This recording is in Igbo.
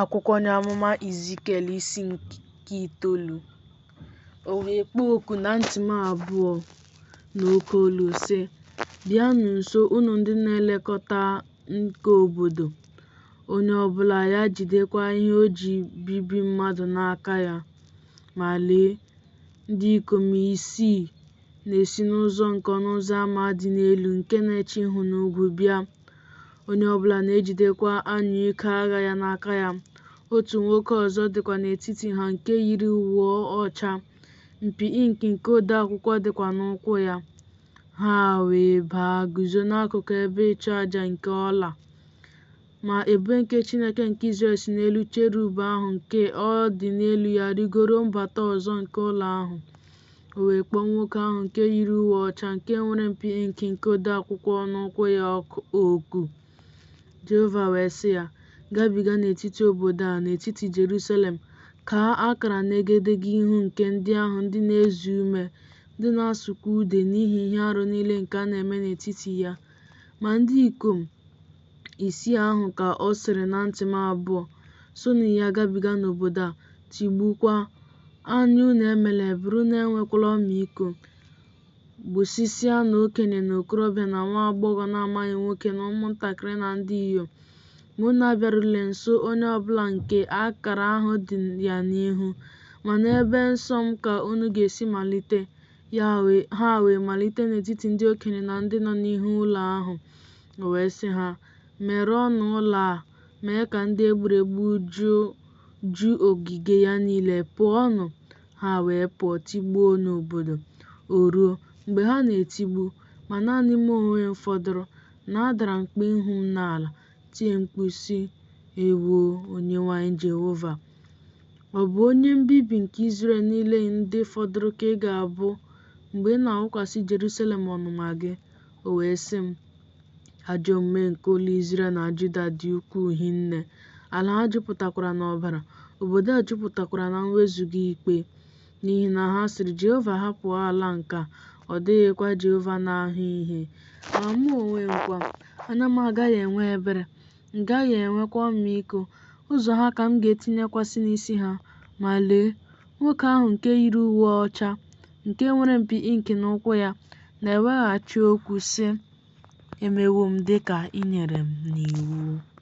Akwụkwọ onye amụma Ezikiel isi nke 9. O wee kpọọ oku na ntị m abụọ n'oke olu sị, "Bịanụ nso, unu ndị na-elekọta nke obodo, onye ọbụla ya jidekwa ihe o ji bibi mmadụ n'aka ya." Ma lee, ndị ikom 6 na-esi n'ụzọ nke ọnụ ụzọ ámá dị n'elu nke na-eche ihu n'ugwu bịa. Onye ọbụla na-ejidekwa anyụike agha ya n'aka ya. Otu nwoke ọzọ dịkwa n'etiti ha nke yiri uwe ọcha, mpi inki nke odeakwụkwọ dịkwa n'ụkwụ ya. Ha wee baa guzo n'akụkụ ebe ịchụ aja nke ọla. Ma ebube nke Chineke nke Izrel si n'elu cherub ahụ nke ọ dị n'elu ya rigoro mbata ọzọ nke ụlọ ahụ. O wee kpọọ nwoke ahụ nke yiri uwe ọcha nke nwere mpi inki nke odeakwụkwọ n'ụkwụ ya oku. Jehova wee sị ya, "Gabiga n'etiti obodo a, n'etiti Jerusalem, kaa akara n'egedege ihu nke ndị ahụ ndị na-ezu ume, ndị na-asụkwa ude n'ihi ihe arụ niile nke a na-eme n'etiti ya." Ma ndị ikom 6 ahụ ka ọ sịrị na ntị m abụọ, "Sonụ ya gabiga n'obodo a, tigbukwa. Anya unu emela ebere, unu enwekwala ọmịiko. Gbusịsịanụ okenye na okorobịa na nwa agbọghọ na-amaghị nwoke na ụmụntakịrị na ndị inyom. Ma unu abịarule nso onye ọbụla nke akara ahụ dị ya n'ihu. Ma n'ebe nsọ m ka unu ga-esi malite." Ha wee malite n'etiti ndị okenye na ndị nọ n'ihu ụlọ ahụ. O wee sị ha, "Merụọnụ ụlọ a, mee ka ndị egburegbu ju ogige ya niile. Pụọnụ." Ha wee pụọ tigbuo n'obodo. O ruo, mgbe ha na-etigbu, ma naanị mụ onwe m fọdụrụ, na adara mkpu ihu m n'ala, tie mkpu sị, "Ewoo, Onyenwe anyị Jehova! Ọ bụ onye mbibi nke Izrel niile ndị fọdụrụ ka ị ga-abụ mgbe ị na-awụkwasị Jerusalem ọnụma gị?" O wee sị m, "Ajọ omume nke ụlọ Izrel na Juda dị ukwuu hinne. Ala ha jupụtakwara n'ọbara, obodo a jupụtakwara na mwezuga ikpe. N'ihi na ha sịrị, Jehova hapụ ala nke a, ọ dịghịkwa Jehova na-ahụ ihe. Ma mụ onwe m kwa, anya m agaghị enwe ebere, m gaghị enwekwa ọmịiko. Ụzọ ha ka m ga-etinyekwasị n'isi ha." Ma lee, nwoke ahụ nke yiri uwe ọcha, nke nwere mpi inki n'ụkwụ ya, na-eweghachi okwu sị, "Emewo m dịka i nyere m n'iwu."